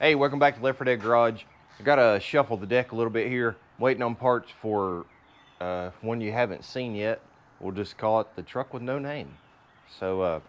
Hey, welcome back to Th400 Garage. I gotta shuffle the deck a little bit here. Waiting on parts for one you haven't seen yet. We'll just call it the truck with no name. So,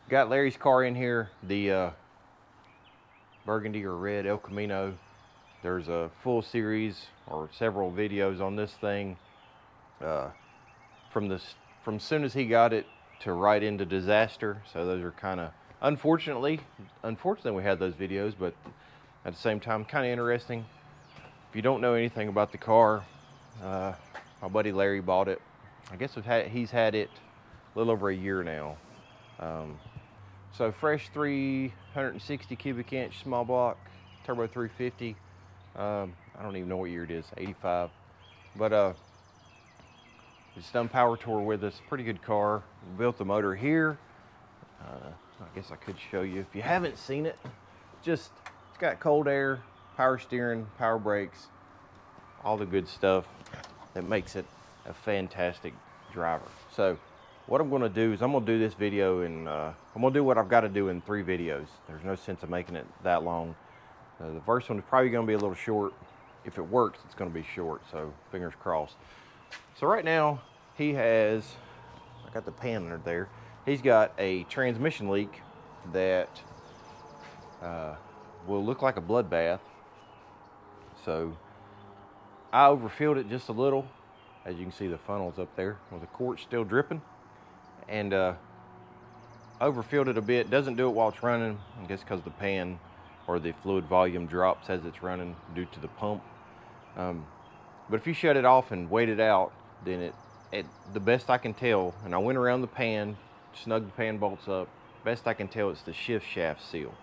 got Larry's car in here, the burgundy or red El Camino. There's a full series or several videos on this thing from soon as he got it to right into disaster. So those are kind of unfortunately we had those videos, but at the same time kind of interesting. If you don't know anything about the car, my buddy Larry bought it. I guess he's had it a little over a year now. So fresh 360 cubic inch small block turbo 350. I don't even know what year it is, 85. But it's done power tour with us. Pretty good car. We built the motor here. I guess I could show you if you haven't seen it. It's got cold air, power steering, power brakes, all the good stuff that makes it a fantastic driver. So what I'm going to do is I'm going to do this video and I'm going to do what I've got to do in 3 videos. There's no sense of making it that long. The first one is probably going to be a little short. If it works, it's going to be short, so fingers crossed. So right now he has, I got the pan under there. He's got a transmission leak that will look like a bloodbath. So I overfilled it just a little. As you can see, the funnel's up there with the quartz still dripping, and overfilled it a bit. Doesn't do it while it's running, I guess because the pan or the fluid volume drops as it's running due to the pump. But if you shut it off and wait it out, then the best I can tell, and I went around the pan, snug the pan bolts up, best I can tell it's the shift shaft seal.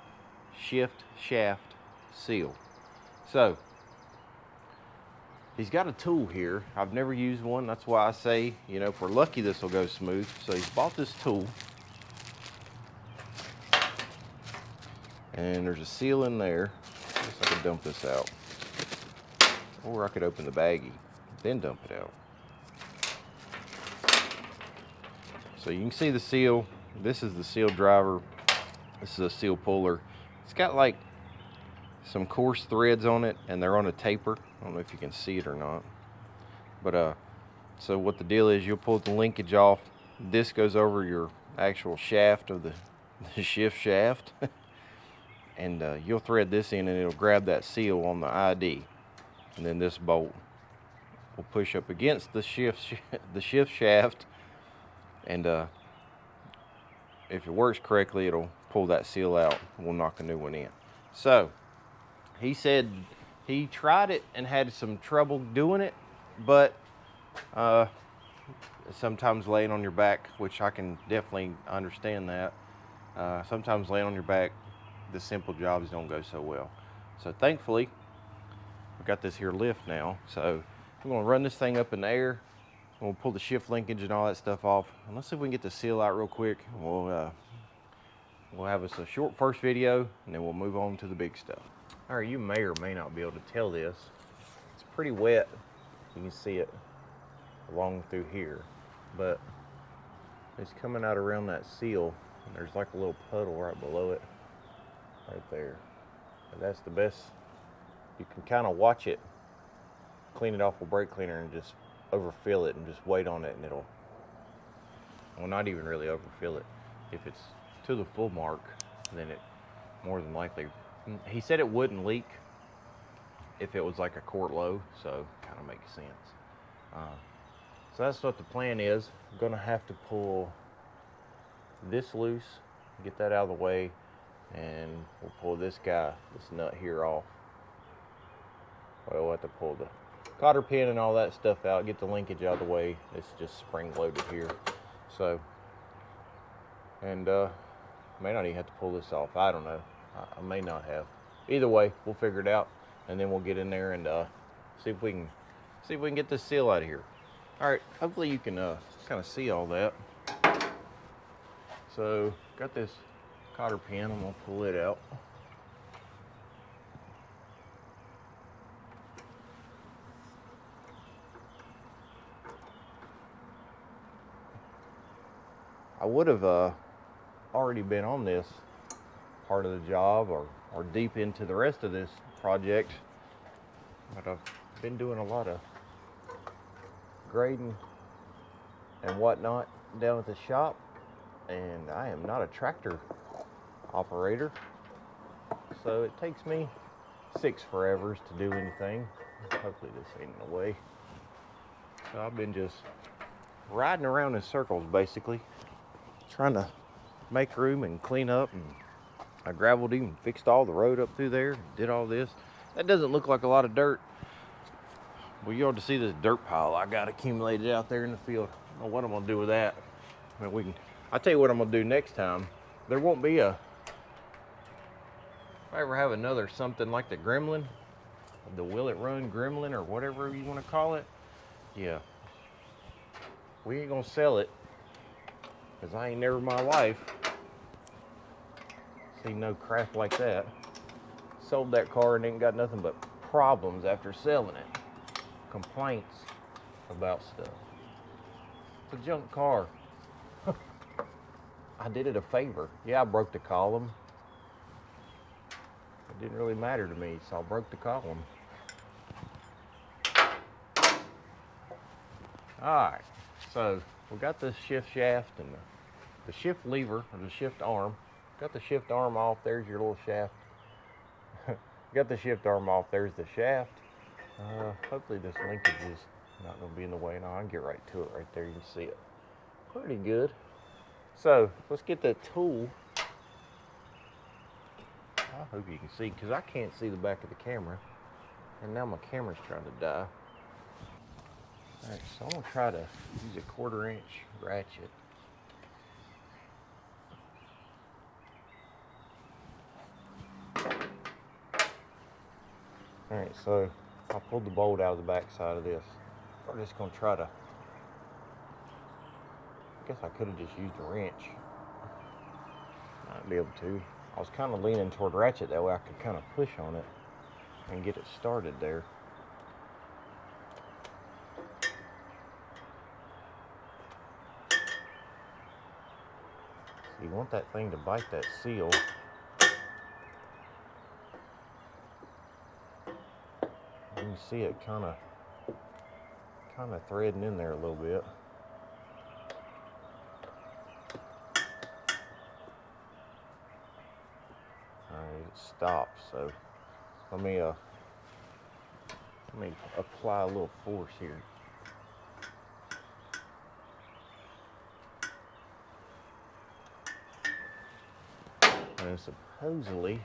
Shift shaft seal. So he's got a tool here. I've never used one. That's why I say, you know, if we're lucky, this will go smooth. So he's bought this tool, and there's a seal in there. I guess I could dump this out, or I could open the baggie, then dump it out. So you can see the seal. This is the seal driver. This is a seal puller. It's got like some coarse threads on it, and they're on a taper. I don't know if you can see it or not. But so what the deal is, you'll pull the linkage off. This goes over your actual shaft of the shift shaft. And you'll thread this in, and it'll grab that seal on the ID. And then this bolt will push up against the shift shaft. And if it works correctly, it'll pull that seal out and we'll knock a new one in. So he said he tried it and had some trouble doing it, but sometimes laying on your back, which I can definitely understand that, sometimes laying on your back, the simple jobs don't go so well. So thankfully we've got this here lift now, so I'm going to run this thing up in the air. We'll pull the shift linkage and all that stuff off, and let's see if we can get the seal out real quick. We'll have us a short first video, and then we'll move on to the big stuff. All right, you may or may not be able to tell this. It's pretty wet. You can see it along through here, but it's coming out around that seal, and there's like a little puddle right below it, right there. And that's the best. You can kind of watch it, clean it off with brake cleaner, and just overfill it and just wait on it, and it'll, well, not even really overfill it. If it's to the full mark, then it more than likely, he said it wouldn't leak if it was like a quart low, so kind of makes sense. So that's what the plan is. I'm gonna have to pull this loose, get that out of the way, and we'll pull this nut here off. Well, we'll have to pull the cotter pin and all that stuff out, get the linkage out of the way. It's just spring loaded here. So, and may not even have to pull this off. I don't know. I may not have. Either way, we'll figure it out, and then we'll get in there and see if we can get this seal out of here. All right. Hopefully you can kind of see all that. So, got this cotter pin. I'm gonna pull it out. I would have already been on this part of the job or deep into the rest of this project. But I've been doing a lot of grading and whatnot down at the shop, and I am not a tractor operator, so it takes me 6 forevers to do anything. Hopefully this ain't in the way. So I've been just riding around in circles, basically trying to make room and clean up, and I graveled him, fixed all the road up through there, did all this. That doesn't look like a lot of dirt. Well, you ought to see this dirt pile I got accumulated out there in the field. I don't know what I'm gonna do with that. I mean, I'll tell you what I'm gonna do next time. There won't be if I ever have another something like the Gremlin, the Will It Run Gremlin, or whatever you want to call it, yeah, we ain't gonna sell it, because I ain't never in my life seen no crap like that. Sold that car and ain't got nothing but problems after selling it. Complaints about stuff. It's a junk car. I did it a favor. Yeah, I broke the column. It didn't really matter to me, so I broke the column. Alright, so we got this shift shaft and the shift lever, or the shift arm. Got the shift arm off, there's your little shaft. Got the shift arm off, there's the shaft. Hopefully this linkage is not going to be in the way. No, I can get right to it right there. You can see it pretty good. So let's get that tool. I hope you can see, because I can't see the back of the camera, and now my camera's trying to die. Alright, so I'm going to try to use a 1/4 inch ratchet. Alright, so I pulled the bolt out of the back side of this. I'm just going to try to, I guess I could have just used a wrench. Might be able to. I was kind of leaning toward ratchet, that way I could kind of push on it and get it started there. So you want that thing to bite that seal. You can see it kind of threading in there a little bit. Alright, it stopped, so let me apply a little force here. And supposedly,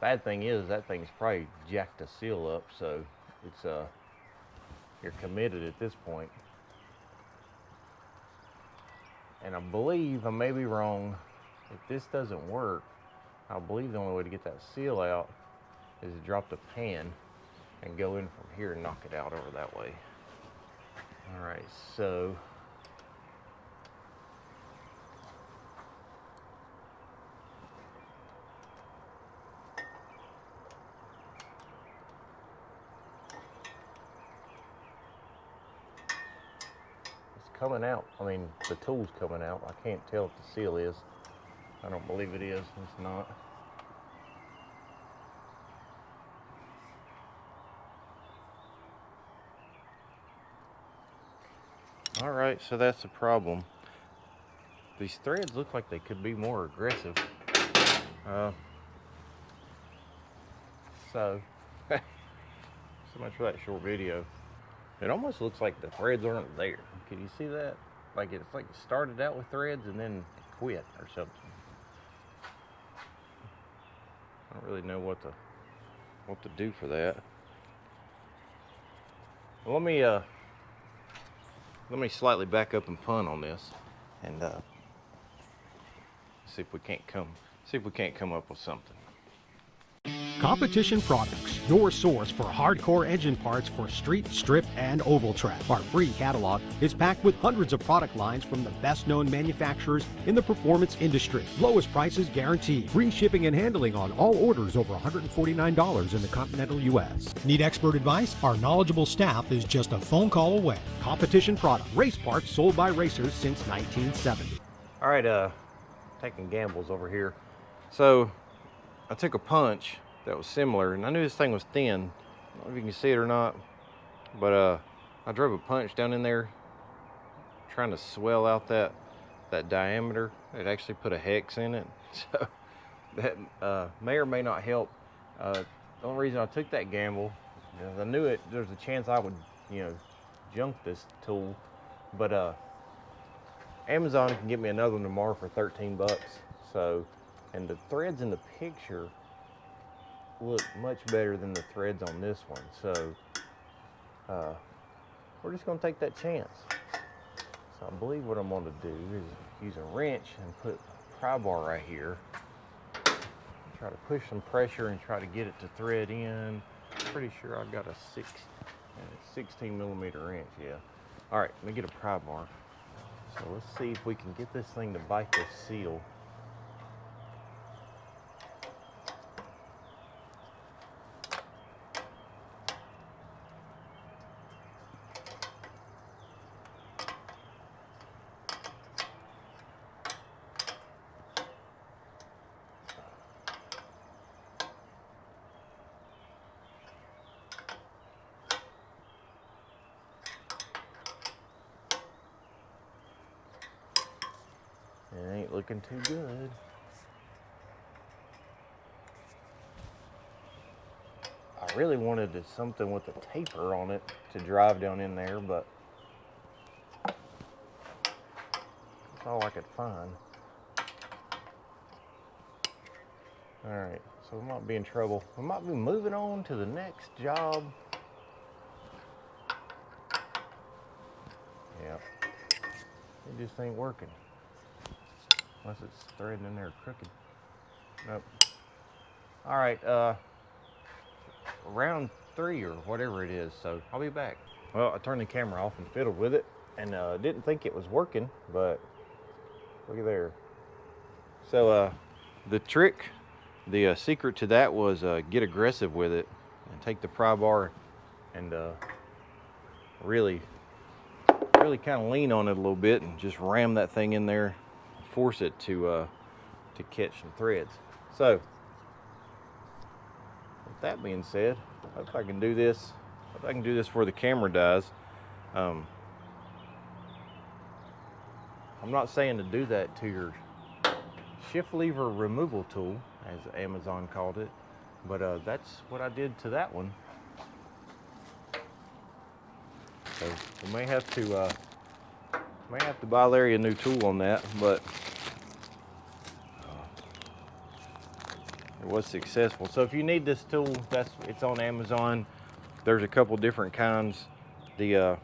bad thing is that thing's probably jacked the seal up, so it's you're committed at this point. And I believe, I may be wrong, if this doesn't work, I believe the only way to get that seal out is to drop the pan and go in from here and knock it out over that way. Alright, so coming out. I mean, the tool's coming out. I can't tell if the seal is. I don't believe it is. It's not. All right, so that's the problem. These threads look like they could be more aggressive. So much for that short video. It almost looks like the threads aren't there. Can you see that? Like it's like it started out with threads and then it quit or something. I don't really know what to do for that. Well, let me slightly back up and punt on this, and see if we can't come up with something. Competition Products, your source for hardcore engine parts for street, strip, and oval track. Our free catalog is packed with hundreds of product lines from the best-known manufacturers in the performance industry. Lowest prices guaranteed. Free shipping and handling on all orders over $149 in the continental U.S. Need expert advice? Our knowledgeable staff is just a phone call away. Competition Products, race parts sold by racers since 1970. All right, taking gambles over here. So I took a punch that was similar, and I knew this thing was thin. I don't know if you can see it or not, but I drove a punch down in there trying to swell out that diameter. It actually put a hex in it, so that may or may not help. The only reason I took that gamble is I knew there's a chance I would, junk this tool, but Amazon can get me another one tomorrow for 13 bucks. So, and the threads in the picture look much better than the threads on this one. So, we're just gonna take that chance. So I believe what I'm gonna do is use a wrench and put a pry bar right here. Try to push some pressure and try to get it to thread in. Pretty sure I've got a 16 millimeter wrench, yeah. All right, let me get a pry bar. So let's see if we can get this thing to bite this seal. It ain't looking too good. I really wanted something with a taper on it to drive down in there, but that's all I could find. All right, so we might be in trouble. We might be moving on to the next job. Yeah, it just ain't working. Unless it's threading in there crooked. Nope. All right, round 3 or whatever it is, so I'll be back. Well, I turned the camera off and fiddled with it, and didn't think it was working, but look at there. So the trick, the secret to that was get aggressive with it and take the pry bar and really kind of lean on it a little bit and just ram that thing in there, force it to catch some threads. So with that being said, I hope I can do this. Hope I can do this before the camera dies. I'm not saying to do that to your shift lever removal tool, as Amazon called it, but that's what I did to that one. So we may have to buy Larry a new tool on that, but it was successful. So if you need this tool, it's on Amazon. There's a couple different kinds. There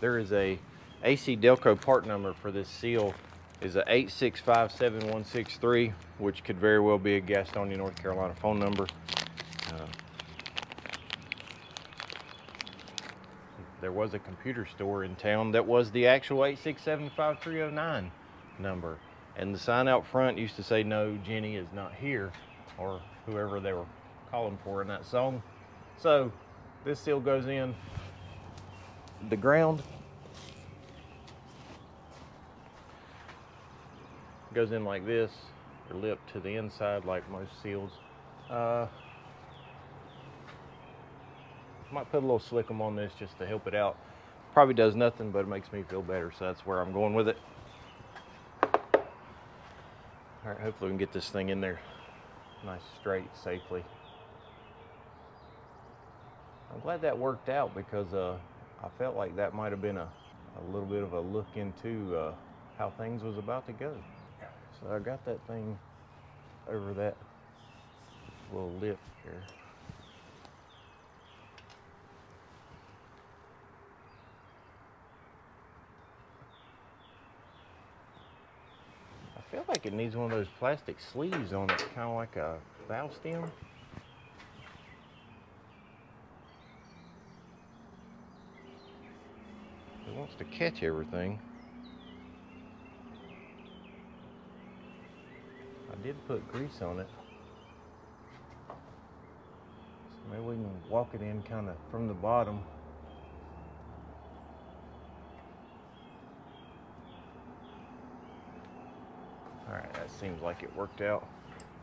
is a AC Delco part number for this seal is a 8657163, which could very well be a Gastonia, North Carolina phone number. There was a computer store in town that was the actual 8675309 number, and the sign out front used to say, "No, Jenny is not here," or whoever they were calling for in that song. So this seal goes in the ground, goes in like this, or lip to the inside like most seals. Might put a little slickum on this just to help it out. Probably does nothing, but it makes me feel better, so that's where I'm going with it. All right, hopefully we can get this thing in there nice, straight, safely. I'm glad that worked out, because I felt like that might have been a little bit of a look into how things was about to go. So I got that thing over that little lip here. I feel like it needs one of those plastic sleeves on it, kind of like a valve stem. It wants to catch everything. I did put grease on it. So maybe we can walk it in kind of from the bottom. All right, that seems like it worked out.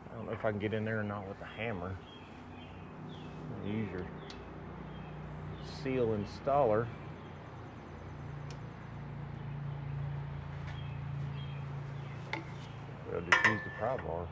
I don't know if I can get in there or not with a hammer. Use your seal installer. We'll just use the pry bar.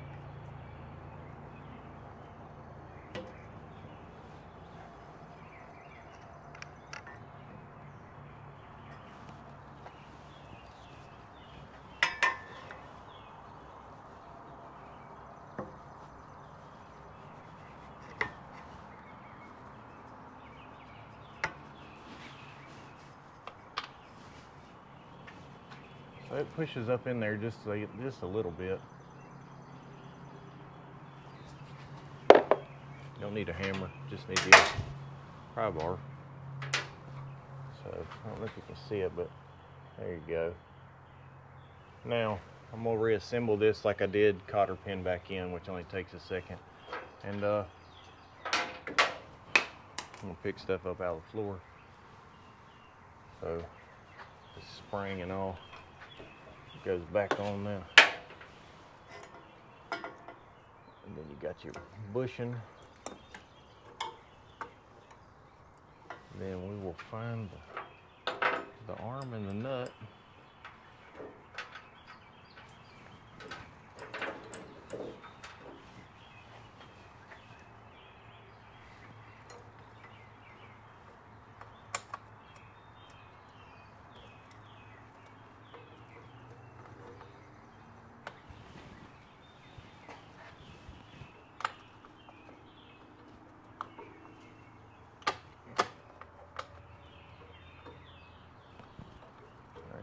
So it pushes up in there just a little bit. Don't need a hammer, just need the pry bar. So I don't know if you can see it, but there you go. Now I'm gonna reassemble this like I did cotter pin back in, which only takes a second. And I'm gonna pick stuff up out of the floor. So the spring and all goes back on now. And then you got your bushing. Then we will find the arm and the nut.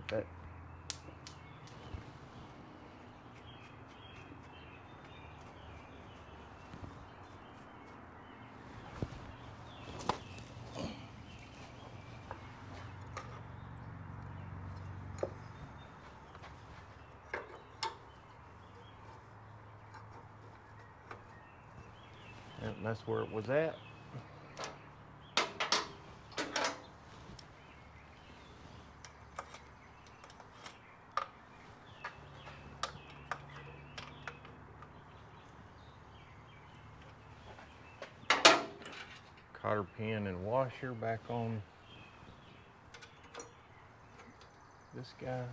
That. And that's where it was at. Cotter pin and washer back on this guy.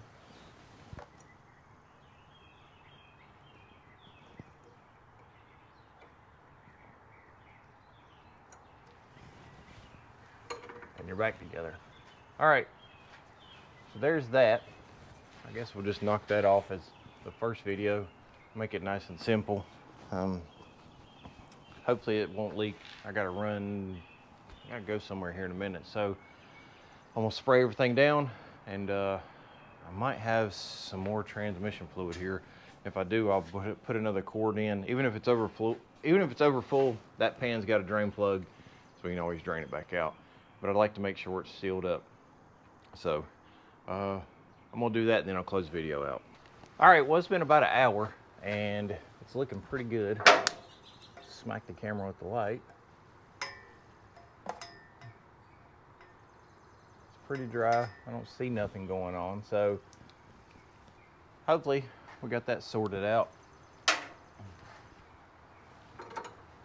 And you're back together. All right, so there's that. I guess we'll just knock that off as the first video, make it nice and simple. Hopefully it won't leak. I gotta go somewhere here in a minute. So I'm gonna spray everything down, and I might have some more transmission fluid here. If I do, I'll put another cord in. Even if it's overfull, that pan's got a drain plug, so we can always drain it back out. But I'd like to make sure it's sealed up. So I'm gonna do that, and then I'll close the video out. All right, well, it's been about an hour, and it's looking pretty good. Smack the camera with the light. It's pretty dry. I don't see nothing going on, so hopefully we got that sorted out.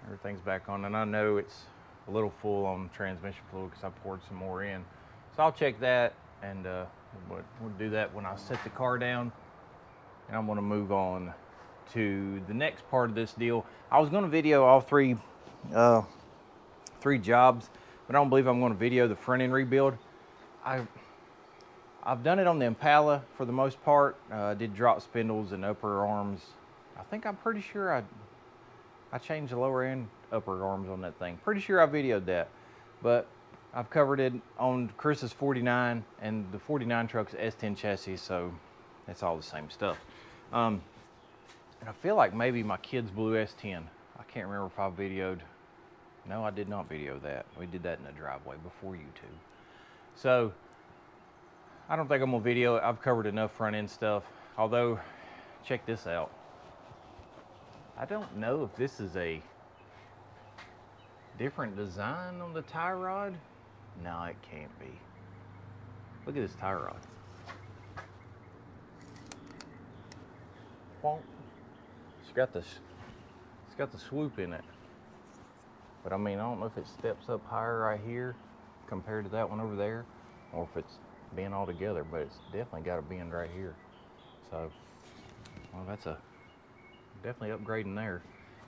Everything's back on, and I know it's a little full on transmission fluid because I poured some more in. So I'll check that, and we'll do that when I set the car down, and I'm going to move on to the next part of this deal. I was going to video all three jobs, but I don't believe I'm going to video the front end rebuild. I've done it on the Impala for the most part. I did drop spindles and upper arms. I'm pretty sure I changed the lower and upper arms on that thing. Pretty sure I videoed that, but I've covered it on Chris's 49, and the 49 truck's S10 chassis, so it's all the same stuff. And I feel like maybe my kid's blue S10. I can't remember if I videoed. No, I did not video that. We did that in the driveway before YouTube. So I don't think I'm gonna video it. I've covered enough front end stuff. Although, check this out. I don't know if this is a different design on the tie rod. No, it can't be. Look at this tie rod. It's got this It's got the swoop in it. But I mean, I don't know if it steps up higher right here compared to that one over there, or if it's bent all together, but it's definitely got a bend right here. So, well, that's a definitely upgrading there.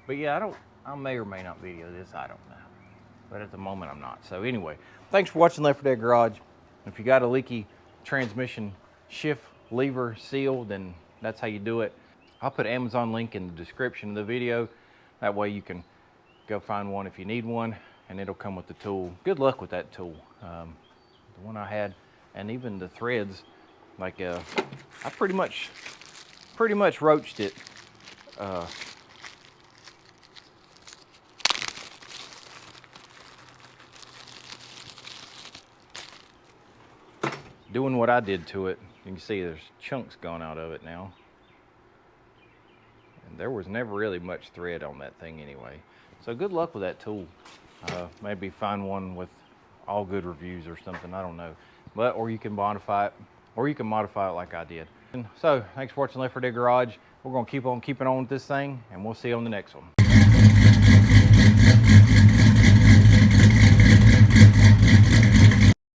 But yeah, I may or may not video this, I don't know. But at the moment I'm not. So anyway, thanks for watching Th400 Garage. If you got a leaky transmission shift lever seal, then that's how you do it. I'll put an Amazon link in the description of the video. That way you can go find one if you need one, and it'll come with the tool. Good luck with that tool. The one I had, and even the threads, like I pretty much roached it. Doing what I did to it. You can see there's chunks gone out of it now. And there was never really much thread on that thing anyway. So good luck with that tool. Maybe find one with all good reviews or something, I don't know. But, or you can modify it, like I did. And so, thanks for watching Th400 Garage. We're gonna keep on keeping on with this thing, and we'll see you on the next one.